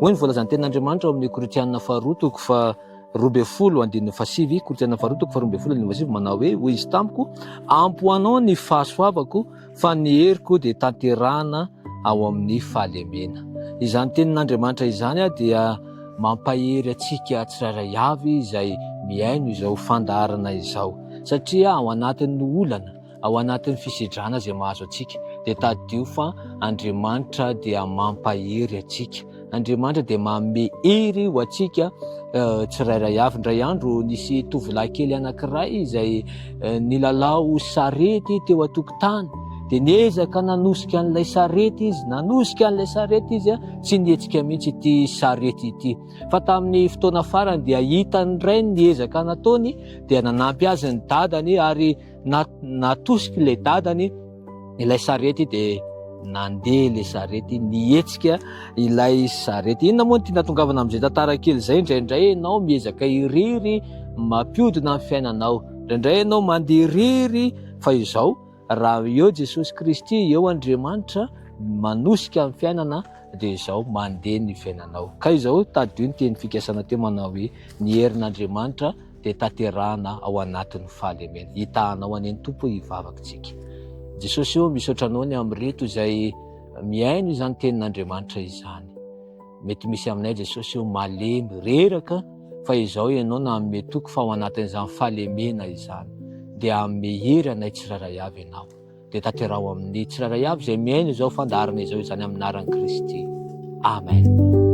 hoy ny voalazan'ny tenin'Andriamanitra ao amin'ny Korinthiana faharoa toko fa 12:7 Korinthiana faharoa toko fa 12:7 manao hoe hoy izy tamiko ampy ho anao ny fahasoavako fa ny heriko dia tanterahana ao amin'ny fahalemena. Izany tenin'Andriamanitra izany dia mampahery atsika tsirairay avy izay miaino izao fandaharana izao, satria ao anatin'ny olana, ao anatin'ny fisidrana izay mahazo atsika dia tadio fa Andriamanitra dia mampahery atsika. Andriamanitra dia manome hery ho atsika tsirairay avy. Indray andro nisy tovolahy kely anankiray izay nilalao sarety teo an-tokotany dia niezaka nanosika an'ilay sarety izy, tsy nietsika mihitsy ity sarety ity. Fa tamin'ny fotoana farany dia hitany ray niezaka nataony dia nanampy azy ny dadany ary natosika ilay dadany ilay sarety dia nandeha ilay sarety, nietsika ilay sarety. Inona moa no tiana tongavana amin'izay tantara kely izay? Indraindray ianao miezaka iriry mampiodina amin'ny fiainanao, indraindray ianao mandeha irery, fa izao raha eo Jesosy Kristy, eo Andriamanitra manosika amin'ny fiainana dia izao mandeha ny fiainanao. Ka izao tadio ny teny fikasana teo manao hoe ny herin'Andriamanitra dia tanterahana ao anatin'ny fahalemena. Hitahanao aneny Tompo hivavakitsika. Jesosy eo misaotra anao ny amin'ny reto izay miaino izany tenin'Andriamanitra izany. Mety misy aminay Jesosy eo malemy reraka, fa izao ianao nanome toko fa ao anatin'izany fahalemena izany dia hanome hery anay tsirairay avy ianao, dia tanteraho amin'ny tsirairay avy izay miaino izao fandaharana izao izany amin'ny anaran'i Kristy. Amen.